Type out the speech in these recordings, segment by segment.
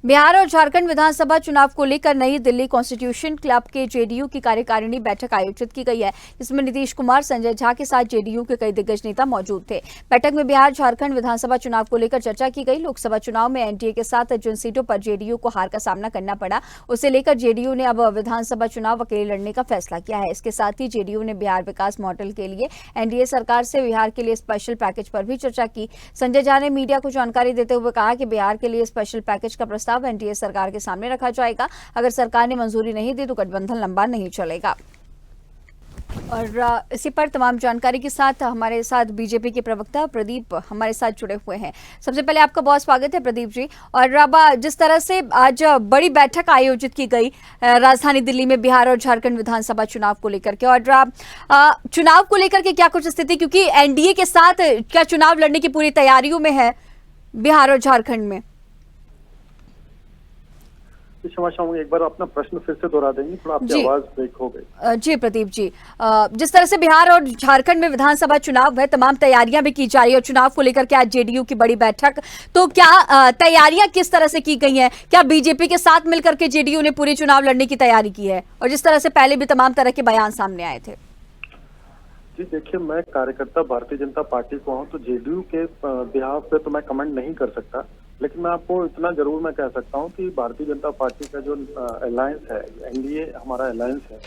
बिहार और झारखंड विधानसभा चुनाव को लेकर नई दिल्ली कॉन्स्टिट्यूशन क्लब के जेडीयू की कार्यकारिणी बैठक आयोजित की गई है, जिसमें नीतीश कुमार, संजय झा के साथ जेडीयू के कई दिग्गज नेता मौजूद थे। बैठक में बिहार झारखंड विधानसभा चुनाव को लेकर चर्चा की गई। लोकसभा चुनाव में एनडीए के साथ जिन सीटों पर जेडीयू को हार का सामना करना पड़ा, उसे लेकर जेडीयू ने अब विधानसभा चुनाव अकेले लड़ने का फैसला किया है। इसके साथ ही जेडीयू ने बिहार विकास मॉडल के लिए एनडीए सरकार से बिहार के लिए स्पेशल पैकेज पर भी चर्चा की। संजय झा ने मीडिया को जानकारी देते हुए कहा कि बिहार के लिए स्पेशल पैकेज का प्रस्ताव एनडीए सरकार के सामने रखा जाएगा। अगर सरकार ने मंजूरी नहीं दी तो गठबंधन लंबा नहीं चलेगा। और इसी पर तमाम जानकारी के साथ हमारे साथ बीजेपी के प्रवक्ता प्रदीप हमारे साथ जुड़े हुए हैं। सबसे पहले आपका बहुत स्वागत है प्रदीप जी। और अब जिस तरह से आज बड़ी बैठक आयोजित की गई राजधानी दिल्ली में बिहार और झारखंड विधानसभा चुनाव को लेकर के, और चुनाव को लेकर के क्या कुछ स्थिति, क्योंकि एनडीए के साथ क्या चुनाव लड़ने की पूरी तैयारियों में है बिहार और झारखंड में? क्षमा चाहूंगी, एक बार अपना प्रश्न फिर से दोहरा देंगे, थोड़ा आपकी आवाज ब्रेक हो गई। जी प्रदीप जी, जिस तरह से बिहार और झारखंड में विधानसभा चुनाव है, तमाम तैयारियां भी की जा रही है और चुनाव को लेकर के आज जेडीयू की बड़ी बैठक, तो क्या तैयारियां किस तरह से की गई हैं? क्या बीजेपी के साथ मिलकर के जेडीयू ने पूरी चुनाव लड़ने की तैयारी की है? और जिस तरह से पहले भी तमाम तरह के बयान सामने आए थे। जी देखिए, मैं कार्यकर्ता भारतीय जनता पार्टी को हूँ, तो जेडीयू के बिहाफ पे तो मैं कमेंट नहीं कर सकता, लेकिन मैं आपको इतना जरूर मैं कह सकता हूँ कि भारतीय जनता पार्टी का जो अलायंस है, एनडीए हमारा अलायंस है,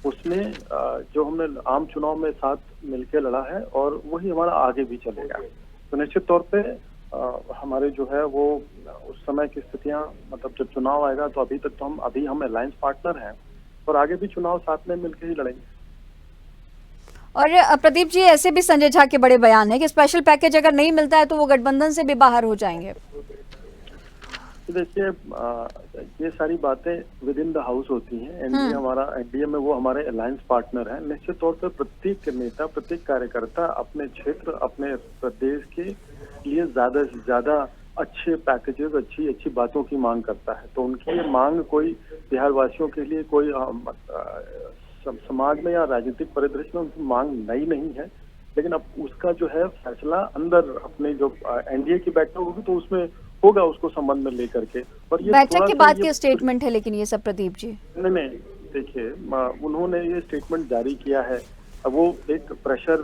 उसमें जो हमने आम चुनाव में साथ मिलकर लड़ा है और वही हमारा आगे भी चलेगा। तो निश्चित तौर पे हमारे जो है वो उस समय की स्थितियां, मतलब जब चुनाव आएगा तो अभी तक तो हम अलायंस पार्टनर हैं और आगे भी चुनाव साथ में मिलकर ही लड़ेंगे। और प्रदीप जी, ऐसे भी संजय झा के बड़े बयान है कि स्पेशल पैकेज अगर नहीं मिलता है तो वो गठबंधन से भी बाहर हो जाएंगे। देखिए, ये सारी बातें विद इन द हाउस होती हैं। एनडीए हमारा, एनडीए में वो हमारे अलायंस पार्टनर हैं। निश्चित तौर पर प्रत्येक नेता, प्रत्येक कार्यकर्ता अपने क्षेत्र, अपने प्रदेश के लिए ज्यादा से ज्यादा अच्छे पैकेजेस, अच्छी बातों की मांग करता है। तो उनकी ये मांग कोई बिहार वासियों के लिए कोई समाज में या राजनीतिक परिदृश्य में उनकी मांग नई नहीं है, लेकिन अब उसका जो है फैसला अंदर अपने जो एनडीए की बैठक होगी तो उसमें होगा, उसको संबंध में लेकर के। और ये बैठक के बाद के स्टेटमेंट है, लेकिन ये सब प्रदीप जी नहीं, देखिए उन्होंने ये स्टेटमेंट जारी किया है, वो एक प्रेशर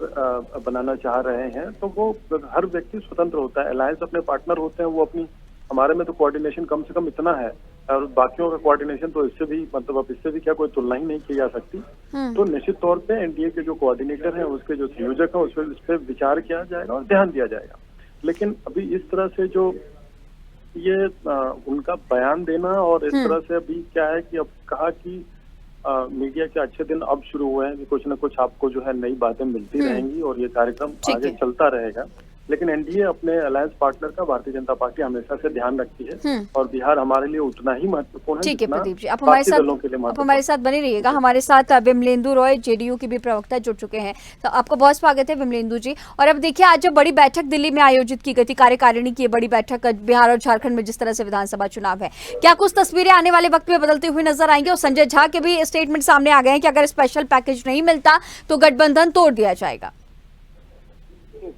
बनाना चाह रहे हैं, तो वो हर व्यक्ति स्वतंत्र होता है। अलायंस अपने पार्टनर होते हैं, वो अपनी, हमारे में तो कोऑर्डिनेशन कम से कम इतना है और बाकियों का कोऑर्डिनेशन तो इससे भी, मतलब अब इससे भी क्या कोई तुलना ही नहीं की जा सकती। तो निश्चित तौर पे एनडीए के जो कोऑर्डिनेटर हैं, उसके जो संयोजक हैं, उस पर विचार किया जाएगा और ध्यान दिया जाएगा। लेकिन अभी इस तरह से जो ये उनका बयान देना और इस तरह से अभी क्या है कि अब कहा कि मीडिया के अच्छे दिन अब शुरू हुए हैं कि कुछ न कुछ आपको जो है नई बातें मिलती रहेंगी और ये कार्यक्रम आगे चलता रहेगा। लेकिन एनडीए अपने अलायंस पार्टनर का भारतीय जनता पार्टी हमेशा से ध्यान रखती है और बिहार हमारे लिए उतना ही महत्वपूर्ण है। ठीक है प्रदीप जी, आप हमारे साथ बने रहिएगा। हमारे साथ विमलेंदु रॉय, जेडीयू के भी प्रवक्ता, जुड़ चुके हैं। तो आपका बहुत स्वागत है विमलेंदु जी। और अब देखिए, आज जब बड़ी बैठक दिल्ली में आयोजित की गई थी, कार्यकारिणी की बड़ी बैठक बिहार और झारखंड में जिस तरह से विधानसभा चुनाव है, क्या कुछ तस्वीरें आने वाले वक्त में बदलते हुए नजर आएंगे? और संजय झा के भी स्टेटमेंट सामने आ गए हैं कि अगर स्पेशल पैकेज नहीं मिलता तो गठबंधन तोड़ दिया जाएगा।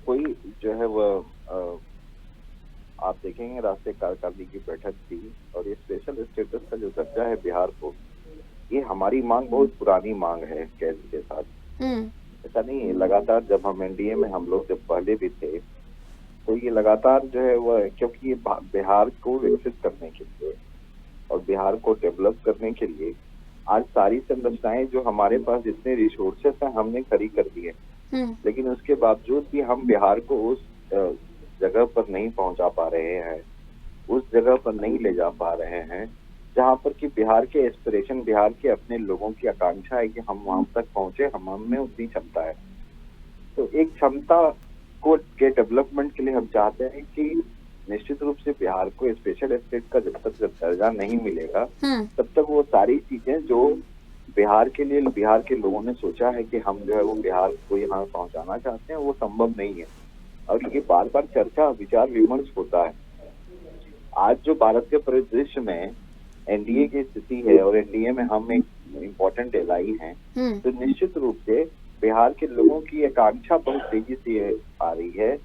कोई जो है वो आप देखेंगे राष्ट्रीय कार्यकारिणी की बैठक थी और ये स्पेशल स्टेटस का जो दर्जा है बिहार को, ये हमारी मांग बहुत पुरानी मांग है केंद्र के साथ। ऐसा नहीं है, लगातार जब हम एनडीए में हम लोग जब पहले भी थे तो ये लगातार जो है वह, क्योंकि ये बिहार को विकसित करने के लिए और बिहार को डेवलप करने के लिए आज सारी संरचनाएं जो हमारे पास जितने रिसोर्सेस हैं हमने खड़ी कर दी है, लेकिन उसके बावजूद भी हम बिहार को उस जगह पर नहीं पहुंचा पा रहे हैं, उस जगह पर नहीं ले जा पा रहे हैं जहां पर कि बिहार के एस्पिरेशन, बिहार के अपने लोगों की आकांक्षा है कि हम वहां तक पहुंचे, हम में उतनी क्षमता है। तो एक क्षमता को के डेवलपमेंट के लिए हम चाहते हैं कि निश्चित रूप से बिहार को स्पेशल स्टेट का जब तक दर्जा नहीं मिलेगा तब तक वो सारी चीजें जो बिहार के लिए बिहार के लोगों ने सोचा है कि हम जो है वो बिहार को यहाँ पहुंचाना चाहते हैं, वो संभव नहीं है। और ये बार बार चर्चा, विचार विमर्श होता है। आज जो भारत के परिदृश्य में एनडीए की स्थिति है और एनडीए में हम एक इम्पोर्टेंट एलाई हैं, तो निश्चित रूप से बिहार के लोगों की आकांक्षा बहुत तेजी से आ रही है।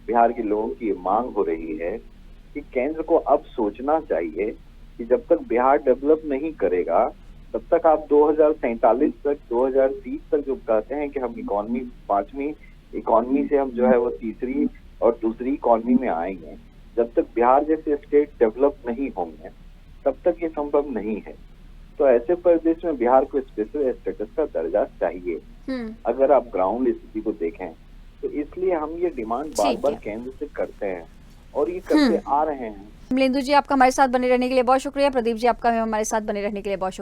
बिहार के लोगों की मांग हो रही है कि केंद्र को अब सोचना चाहिए कि जब तक बिहार डेवलप नहीं करेगा तब तक आप 2047 तक 2030 तक जो कहते हैं कि हम इकोनॉमी 5वीं इकोनॉमी से हम जो है वो तीसरी और दूसरी इकोनॉमी में आएंगे, जब तक बिहार जैसे स्टेट डेवलप नहीं होंगे तब तक ये संभव नहीं है। तो ऐसे परिदृश्य में बिहार को स्पेशल स्टेटस का दर्जा चाहिए अगर आप ग्राउंड स्थिति को देखें। तो इसलिए हम ये डिमांड बार बार केंद्र से करते हैं और ये करते आ रहे हैं। कमलेंदु जी, आपका हमारे साथ बने रहने के लिए बहुत शुक्रिया। प्रदीप जी, आपका हमारे साथ बने रहने के लिए बहुत शुक्रिया।